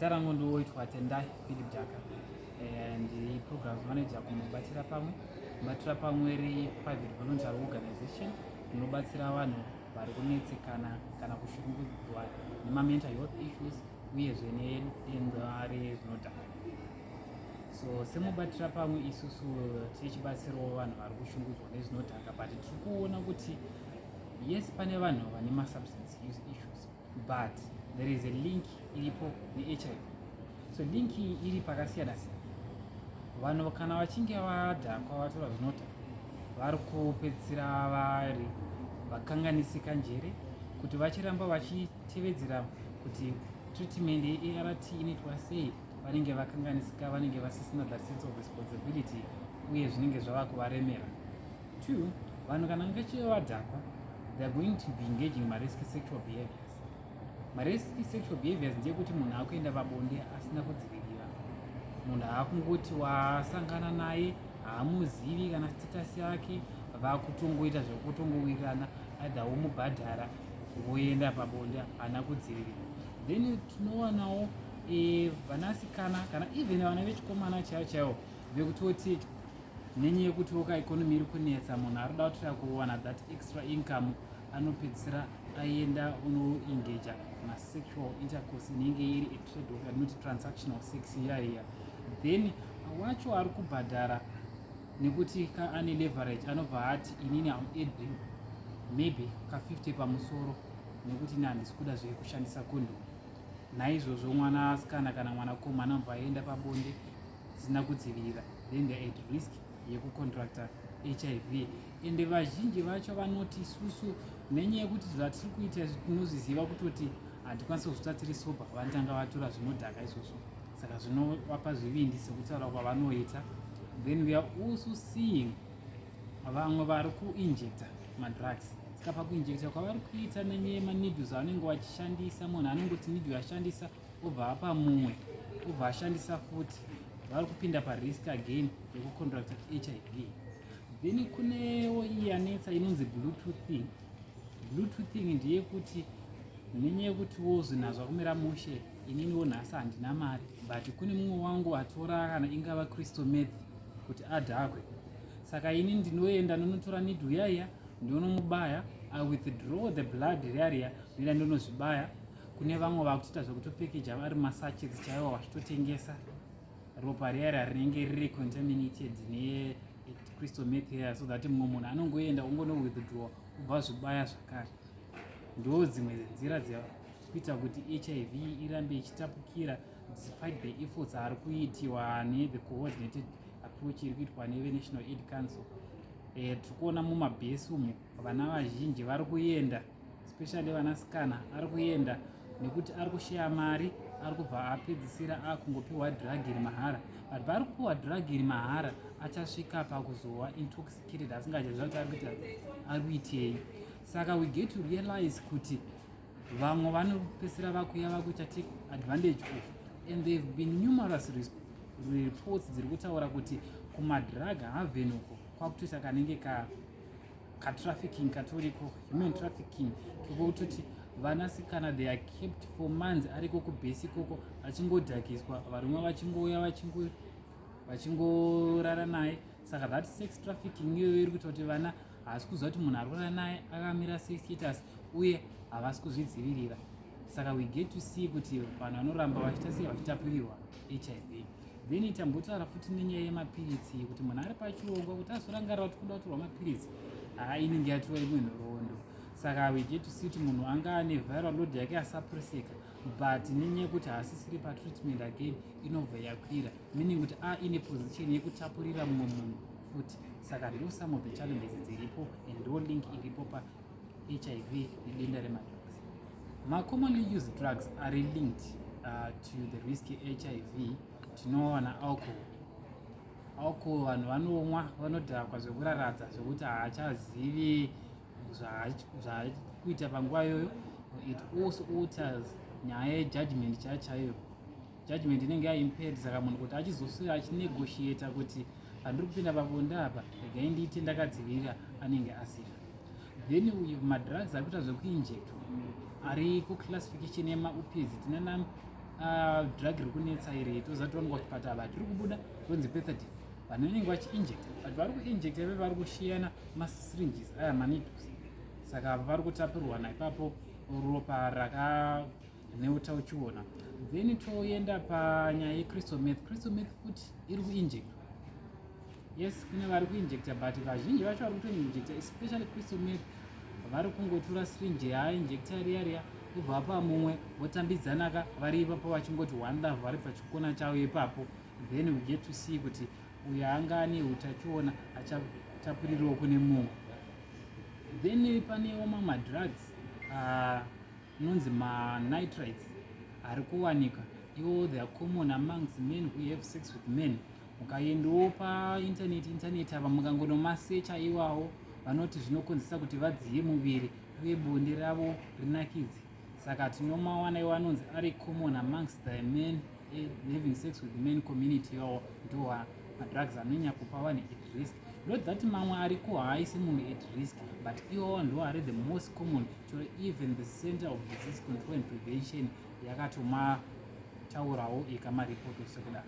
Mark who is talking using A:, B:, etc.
A: Zita rangu ndoitwa Tendai Philip Jaka and programs manager kunobatsira pamwe private voluntary organization inobatsira vanhu vari kunetsekana kana kushungurudzwa nemamental health issues uyezve nedenda rezvinodhaka. So semubatira pamwe isusu tichibatsirawo vanhu vari kushungurudzwa nezvinodhaka, but tiri kuona kuti yes pane vanhu vane masubstance use issues but there is a link iripo neHIV. So link iri pakasiyana siyana. Vanhu kana vachinge vadhakwa vatora zvinodhaka vari kupedzisira vari vakanganisika njere kuti vachiramba vachitevedzera kuti treatment yeART inoitwa sei, vanenge vakanganisika, vanenge vasisina that sense of responsibility uye zvinenge zvava kuvaremera. 2, vanhu kana vachive vadhakwa they are going to be engaging in risky sexual behaviors. Risky sexual behaviors ndeyekuti munhu akuenda pabonde asina kudzivirira. Munhu akungoti wasangana naye haamuzivi kana status yake, vakutongoita zvekutongowirirana, either womubhadhara woenda pabonde haana kudzivirira. Then tinowanawo vanasikana kana even vana vechikomana chaivo vekutoti nenyaya yekuti economy iri kunetsa, munhu ari kuda kuwana that extra income anopedzisira aenda unoengaja masexual intercourse inenge iri trade off anoti transactional sex iya. Then wacho ari kubhadhara nekuti ane leverage anobva ati inini amuedi maybe ka50 pamusoro nekuti ine handisi kuda zvekushandisa condom. Naizvozvo mwanasikana kana mwanakomana anobva aenda pabonde zvisina kudzivirira, then they are at risk yekucontracta HIV. Ende vazhinji vacho vanoti isusu nenyaya yekuti zvatiri kuita tinozviziva kutoti hatikwanisi kuzvita tiri sober, vanotanga vatora zvinodhaka izvozvo, saka zvinovapa zvivindi sekutaura kwavanoita. Then we are also seeing vamwe vari kuinjecta madrugs. Saka pakuinjecta kwavari kuita nenyaya yemaneedles avanenge vachishandisa, munhu anongoti needle ashandisa obva apa mumwe obva ashandisa futi, vari kupinda parisk again yekucontracta HIV. Then kunewo iyi yanetsa inonzi bluetoothing. Bluetoothing ndeyekuti nenyaya yekuti wozvinazva kumira mushe, ininiwo nhasi handina mari but kune mumwe wangu atora kana ingava crystal meth kuti adhakwe, saka ini ndinoenda ndonotora needle yaya ndonomubaya, I withdraw the blood area ndoenda ndonozvibaya. Kune vamwe vakutoita zvekutopackage ari masachets chaiwo vachitotengesa ropa riya rinenge riri contaminated ne crystal meth here, so that mumwe munhu anongoenda ungono withdraw ubva zvibaya zvakare. Ndo dzimwe nzira dzekuita kuti HIV irambe ichitapukira despite the efforts ari kuitiwa the coordinated approach iri kuitwa National AIDS Council. Tikuona mumabhesi umu vana vazhinji vari kuenda, especially vanasikana ari kuenda nekuti ari kushaya mari, ari kubva apedzisira akungopiwa drug iri mahara, but vari kupiwa drug iri mahara achasvika pakuzova intoxicated asingachaziva kuti ari kuitei. Saka we get to realize kuti vamwe vanopedzisira vakuya vakuita take advantage of, and there have been numerous reports dziri kutaura kuti kumadrug havenuko kwakutoita kanenge ka-trafficking katoriko, human trafficking, kekutoti vanasikana they are kept for months ariko kubhesi koko achingodhakiswa, varumwe vachingouya vachingorara naye. Saka that sex trafficking iyoyo iri kuita kuti vana havasi kuziva kuti munhu ari kurara naye akamira sex status uye havasi kuzvidzivirira. Saka we get to see kuti vanhu vanoramba vachiita sei vachitapurirwa HIV. Then tambotaura futi nenyaya yemapiritsi kuti munhu ari pachirongwa kuti azorangarira kuti kuda kutorwa mapiritsi inenge yatora imwe nhoroondo. Saka we get to see kuti munhu anga ane viral load yake asapurusika, but nenyaya yekuti haasisiri patreatment again inobva yakwira, meaning kuti ine position yekutapurira mumwe munhu futi. Saka ndo some of the challenges dziripo and ndo link iripo paHIV nedenda remadrugs. Ma-commonly used drugs are linked to the risky HIV. Tinoona alcohol vanhu vanomwa vanodhakwa zvekuraradza zvekuti haachazivi zvakuita panguva iyoyo. It also alters nyaya yejudgment chaiyo. Judgment inenge yaimpaired, saka munhu kuti achizosvika achinegotiata kuti handiri kupinda pabonde apa, regai ndiite ndakadzivirira, anenge asina. Then uyu madrugs ari kuita zvekuinjectwa ari kuclassification yemaopiates, tinana drug riri kunetsa iri tozatoonwa kuchipatara tiri kubuda ronzi pethadine vanhu vanenge vachiinjecta but vari kuinjecta ive vari kushiyana masyringes aya maneedles saka vari kutapirwana ipapo ropa neutachiona. Then toenda panyaya yecrisstal meth futi iri kuinjecta. Yes, kune vari kuinjecta but vazhinji vacho vari kutoinjecta especially crystal meth vari kungotora syringe yainjecta riya kubva pamumwe votambidzana vari ipapo vachingoti one love vari pachikona chavo ipapo, then we get to see kuti uyo anga ane utachiona achatapurirwa kune mumwe. Then panewo mamwe drugs anonzi manitrites ari kuwanika iwo they are common amongst men who have sex with men. Ukaendawo paintaneti ava mukangonomasecha iwawo vanoti zvinokonzesa kuti vadziye muviri uye bonde ravo rinakidze, saka tinomawana iwo anonzi ari common amongst the men having sex with men community iwawo ndo madrugs anonyanya kupa vanhu at risk. Not that mamwe ariko haaisi munhu at risk, but iwawo ndo ari the most common. Even the Center of Disease Control and Prevention yakatomataurawo ikamaripoti sekudaro.